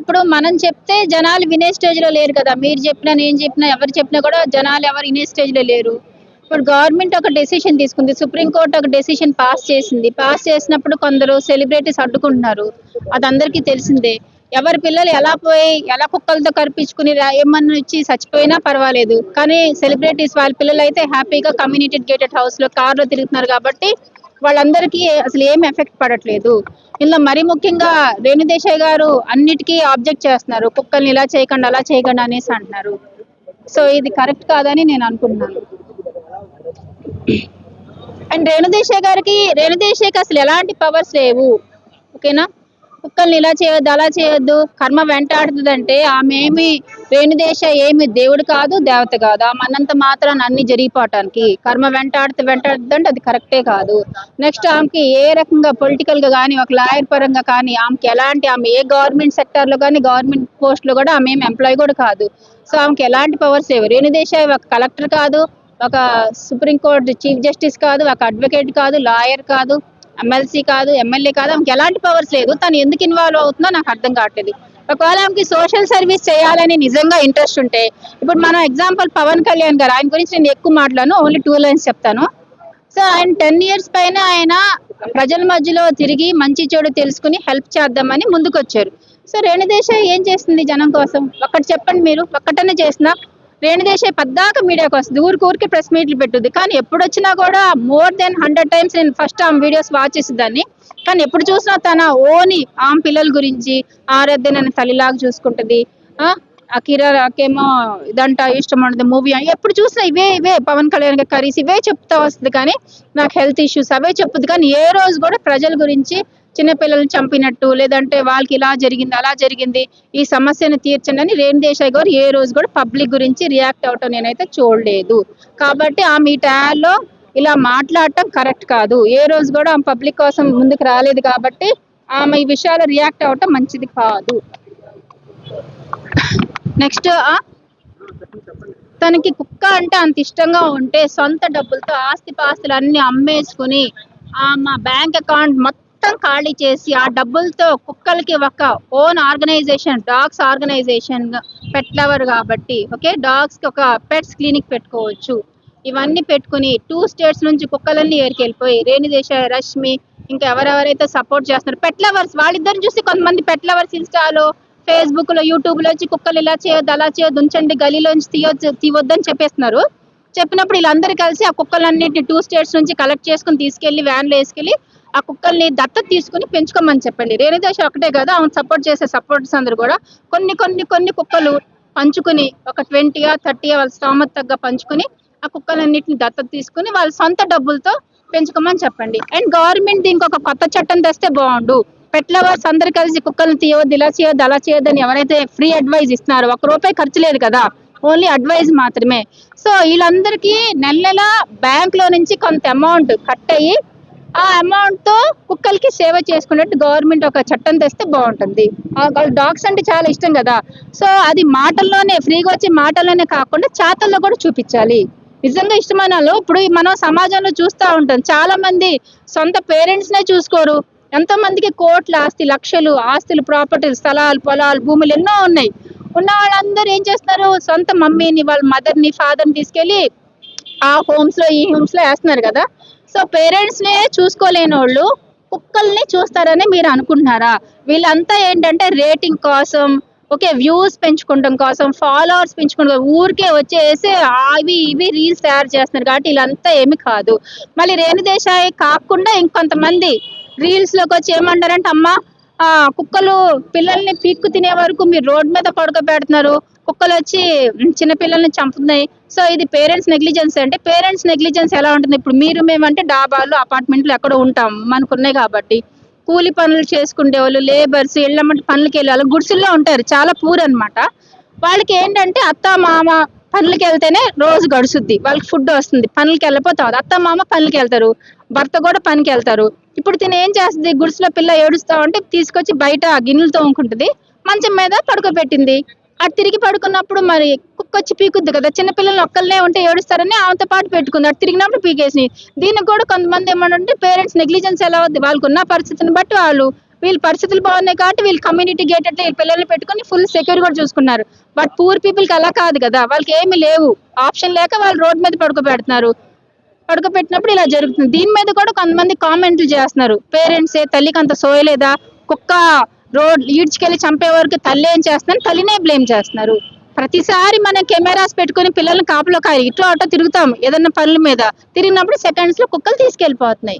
ఇప్పుడు మనం చెప్తే జనాలు వినే స్టేజ్‌లో లేరు కదా! మీరు చెప్పినా, నేను చెప్పినా, ఎవరు చెప్పినా కూడా జనాలు ఎవరు వినే స్టేజ్‌లో లేరు. ఇప్పుడు గవర్నమెంట్ ఒక డెసిషన్ తీసుకుంది. సుప్రీం కోర్ట్ ఒక డెసిషన్ పాస్ చేసింది. పాస్ చేసినప్పుడు కొందరు సెలబ్రిటీస్ అడ్డుకుంటున్నారు. అది అందరికీ తెలిసిందే. ఎవరి పిల్లలు ఎలా కుక్కలతో కరిపించుకుని ఏమన్నా వచ్చి చచ్చిపోయినా పర్వాలేదు. కానీ సెలబ్రిటీస్ వాళ్ళ పిల్లలైతే హ్యాపీగా కమ్యూనిటీ గేటెడ్ హౌస్‌లో కార్‌లో తిరుగుతున్నారు కాబట్టి వాళ్ళందరికీ అసలు ఏమి ఎఫెక్ట్ పడట్లేదు. ఇందులో మరీ ముఖ్యంగా రేణుదేశాయ్ గారు అన్నిటికీ ఆబ్జెక్ట్ చేస్తున్నారు. కుక్కల్ని ఇలా చేయకండి, అలా చేయకండి అనేసి అంటున్నారు. సో ఇది కరెక్ట్ కాదని నేను అనుకుంటున్నాను. అండ్ రేణుదేశాయ్‌కి అసలు ఎలాంటి పవర్స్ లేవు. ఓకేనా? కుక్కల్ని ఇలా చేయొద్దు, అలా చేయొద్దు, కర్మ వెంటాడుతుందంటే రేణుదేశాయ్ ఏమి దేవుడు కాదు, దేవత కాదు. ఆమె అన్నంత మాత్రాన అన్ని జరిగిపోవటానికి కర్మ వెంటాడుతుందంటే అది కరెక్టే కాదు. నెక్స్ట్ ఆమెకి ఏ రకంగా పొలిటికల్ గా కానీ, ఒక లాయర్ పరంగా కానీ ఆమె ఏ గవర్నమెంట్ సెక్టర్ లో కానీ, గవర్నమెంట్ పోస్ట్ లో కూడా ఆమె ఏమి ఎంప్లాయ్ కూడా కాదు. సో ఆమెకి ఎలాంటి పవర్స్ లేవు. రేణుదేశాయ్ ఒక కలెక్టర్ కాదు, ఒక సుప్రీంకోర్టు చీఫ్ జస్టిస్ కాదు, ఒక అడ్వకేట్ కాదు, లాయర్ కాదు, ఎమ్మెల్సీ కాదు, ఎమ్మెల్యే కాదు. ఆమెకి ఎలాంటి పవర్స్ లేదు. తను ఎందుకు ఇన్వాల్వ్ అవుతుందో నాకు అర్థం కావట్లేదు. ఒకవేళ ఆమెకి సోషల్ సర్వీస్ చేయాలని నిజంగా ఇంట్రెస్ట్ ఉంటే, ఇప్పుడు మనం ఎగ్జాంపుల్ పవన్ కళ్యాణ్ గారు, ఆయన గురించి నేను ఎక్కువ మాట్లాడను, ఓన్లీ 2 లైన్స్ చెప్తాను. సో ఆయన 10 years పైన ఆయన ప్రజల మధ్యలో తిరిగి మంచి చెడు తెలుసుకుని హెల్ప్ చేద్దామని ముందుకొచ్చారు. సో రేణుదేశాయ్ ఏం చేస్తుంది జనం కోసం? ఒక్కటి చెప్పండి మీరు, ఒక్కటనే చేసినా. రేణుదేశాయ్ పద్దాక మీడియాకి వస్తుంది, ఊరికి ప్రెస్ మీట్లు పెట్టుద్ది. కానీ ఎప్పుడు వచ్చినా కూడా more than 100 times నేను ఫస్ట్ ఆమె వీడియోస్ వాచ్ చేసేదాన్ని. కానీ ఎప్పుడు చూసినా తన ఆమె పిల్లల గురించి ఆరాధ్య నన్ను తల్లిలాగా చూసుకుంటది. ఆ కిరాకేమో ఇదంట ఇష్టం ఉండదు మూవీ అని ఎప్పుడు చూసినా ఇవే పవన్ కళ్యాణ్ గారి కరీస్ ఇవే చెప్తా వస్తుంది. కానీ నాకు హెల్త్ ఇష్యూస్ అవే చెప్పుద్ది. కానీ ఏ రోజు కూడా ప్రజల గురించి చిన్నపిల్లల్ని చంపినట్టు, లేదంటే వాళ్ళకి ఇలా జరిగింది, అలా జరిగింది, ఈ సమస్యను తీర్చండి అని రేణుదేశాయ్ గారు ఏ రోజు కూడా పబ్లిక్ గురించి రియాక్ట్ అవటం నేనైతే చూడలేదు. కాబట్టి ఆమె ఈ టైంలో ఇలా మాట్లాడటం కరెక్ట్ కాదు. ఏ రోజు కూడా ఆమె పబ్లిక్ కోసం ముందుకు రాలేదు కాబట్టి ఆమె ఈ విషయాలు రియాక్ట్ అవటం మంచిది కాదు. నెక్స్ట్ తనకి కుక్క అంటే అంత ఇష్టంగా ఉంటే సొంత డబ్బులతో ఆస్తిపాస్తులు అన్ని అమ్మేసుకుని మా బ్యాంక్ అకౌంట్ మొత్తం ఖాళీ చేసి ఆ డబ్బులతో కుక్కలకి ఒక ఓన్ ఆర్గనైజేషన్, డాగ్స్ ఆర్గనైజేషన్ పెట్ లవర్ కాబట్టి ఓకే, డాగ్స్ కి ఒక పెట్స్ క్లినిక్ పెట్టుకోవచ్చు. ఇవన్నీ పెట్టుకుని 2 states నుంచి కుక్కలన్నీ ఏరికెళ్ళిపోయి రేణుదేశాయ్, రష్మి ఇంకా ఎవరెవరైతే సపోర్ట్ చేస్తున్నారు పెట్ లవర్స్, వాళ్ళిద్దరిని చూసి కొంతమంది పెట్ లవర్స్ ఇన్స్టాలో, ఫేస్బుక్ లో, యూట్యూబ్ లో వచ్చి కుక్కలు ఇలా చేయొద్దు, అలా చేయొద్దు, ఉంచండి, గలీలోంచి తీయొద్దని చెప్పేస్తున్నారు. చెప్పినప్పుడు వీళ్ళందరూ కలిసి ఆ కుక్కలన్నింటినీ 2 states నుంచి కలెక్ట్ చేసుకుని తీసుకెళ్లి వ్యాన్లో వేసుకెళ్లి ఆ కుక్కల్ని దత్తత తీసుకుని పెంచుకోమని చెప్పండి. రేణుదేశాయ్ ఒకటే కదా, ఆమె సపోర్ట్ చేసే సపోర్టర్స్ అందరూ కూడా కొన్ని కుక్కలు పంచుకుని ఒక 20 or 30 వాళ్ళ స్తోమత తగ్గ పంచుకుని ఆ కుక్కలన్నింటిని దత్తత తీసుకుని వాళ్ళ సొంత డబ్బులతో పెంచుకోమని చెప్పండి. అండ్ గవర్నమెంట్ దీనికి ఒక కొత్త చట్టం తెస్తే బాగుండు. పెట్ లవర్స్ అందరు కలిసి కుక్కల్ని తీయవద్దు, ఇలా చేయొద్దు, అలా చేయొద్దని ఎవరైతే ఫ్రీ అడ్వైజ్ ఇస్తున్నారో, ₹1 ఖర్చు లేదు కదా, ఓన్లీ అడ్వైజ్ మాత్రమే. సో వీళ్ళందరికీ నెల బ్యాంక్ లో నుంచి కొంత అమౌంట్ కట్ అయ్యి ఆ అమౌంట్ తో కుక్కలకి సేవ చేసుకున్నట్టు గవర్నమెంట్ ఒక చట్టం తెస్తే బాగుంటుంది. డాగ్స్ అంటే చాలా ఇష్టం కదా, సో అది మాటల్లోనే ఫ్రీగా వచ్చి మాటల్లోనే కాకుండా చేతల్లో కూడా చూపించాలి. నిజంగా ఇష్టమైన వాళ్ళు ఇప్పుడు మనం సమాజంలో చూస్తూ ఉంటాం, చాలా మంది సొంత పేరెంట్స్ నే చూసుకోరు. ఎంతో మందికి కోట్ల ఆస్తి, లక్షలు ఆస్తులు, ప్రాపర్టీలు, స్థలాలు, పొలాలు, భూములు ఎన్నో ఉన్నాయి. ఉన్న వాళ్ళందరూ ఏం చేస్తున్నారు, సొంత మమ్మీని, వాళ్ళ మదర్ని, ఫాదర్ని తీసుకెళ్లి ఆ హోమ్స్ లో, ఈ హోమ్స్ లో వేస్తున్నారు కదా. సో పేరెంట్స్ నే చూసుకోలేని వాళ్ళు కుక్కల్ని చూస్తారని మీరు అనుకుంటున్నారా? వీళ్ళంతా ఏంటంటే రేటింగ్ కోసం, ఓకే, వ్యూస్ పెంచుకోవడం కోసం, ఫాలోవర్స్ పెంచుకోవడం, ఊరికే వచ్చేసి ఇవి రీల్స్ తయారు చేస్తున్నారు కాబట్టి వీళ్ళంతా ఏమి కాదు. మళ్ళీ రేణుదేశాయ్ కాకుండా ఇంకొంతమంది రీల్స్ లోకి వచ్చి ఏమంటారంటే, అమ్మ కుక్కలు పిల్లల్ని పీక్కు తినే వరకు మీరు రోడ్ మీద పడుకోబెడుతున్నారు, కుక్కలు వచ్చి చిన్న పిల్లల్ని చంపుతున్నాయి. సో ఇది పేరెంట్స్ నెగ్లిజెన్స్. అంటే పేరెంట్స్ నెగ్లిజెన్స్ ఎలా ఉంటుంది, ఇప్పుడు మేమంటే డాబాలు, అపార్ట్మెంట్లు ఎక్కడో ఉంటాం, మనకున్నాయి కాబట్టి కూలి పనులు చేసుకునే వాళ్ళు, లేబర్స్, ఇళ్ళమంటే పనులకి వెళ్ళే వాళ్ళు గుడిసెల్లో ఉంటారు, చాలా పూర్ అనమాట. వాళ్ళకి ఏంటంటే అత్త మామ పనులకి వెళ్తేనే రోజు గడుస్తుంది, వాళ్ళకి ఫుడ్ వస్తుంది. పనులకి వెళ్ళిపోతారు, అత్త మామ పనులకి వెళ్తారు, భర్త కూడా పనికి వెళ్తారు. ఇప్పుడు తిని ఏం చేస్తుంది, గుడిసెలో పిల్ల ఏడుస్తా ఉంటే తీసుకొచ్చి బయట గిన్నెలు తోముకుంటుంది, మంచం మీద పడుకోబెట్టింది. అటు తిరిగి పడుకున్నప్పుడు మరి కుక్క వచ్చి పీకుద్ది కదా, చిన్నపిల్లలు ఒక్కళ్ళనే ఉంటే ఏడుస్తారని ఆమెతో పాటు పెట్టుకుంది, అటు తిరిగినప్పుడు పీకేసి. దీనికి కూడా కొంతమంది ఏమంటే పేరెంట్స్ నెగ్లిజెన్స్ ఎలా అవుద్ది, వాళ్ళకున్న పరిస్థితిని బట్టి వాళ్ళు వీళ్ళ పరిస్థితులు బాగున్నాయి కాబట్టి వీళ్ళు కమ్యూనిటీ గేటెడ్ వీళ్ళ పిల్లల్ని పెట్టుకొని ఫుల్ సెక్యూర్ కూడా చూసుకున్నారు. బట్ పూర్ పీపుల్ కి అలా కాదు కదా, వాళ్ళకి ఏమీ లేవు, ఆప్షన్ లేక వాళ్ళు రోడ్ మీద పడుకోబెడుతున్నారు. పడుకోబెట్టినప్పుడు ఇలా జరుగుతుంది. దీని మీద కూడా కొంతమంది కామెంట్లు చేస్తున్నారు, పేరెంట్సే తల్లికి అంత సోయలేదా, కుక్క రోడ్ ఈడ్చుకెళ్ళి చంపే వరకు తల్లి ఏం చేస్తుందని తల్లినే బ్లేమ్ చేస్తున్నారు. ప్రతిసారి మనం కెమెరాస్ పెట్టుకుని పిల్లల్ని కాపలో కాయ ఇటు అటో తిరుగుతాం ఏదన్నా పనుల మీద, తిరిగినప్పుడు సెకండ్స్ లో కుక్కలు తీసుకెళ్లిపోతున్నాయి.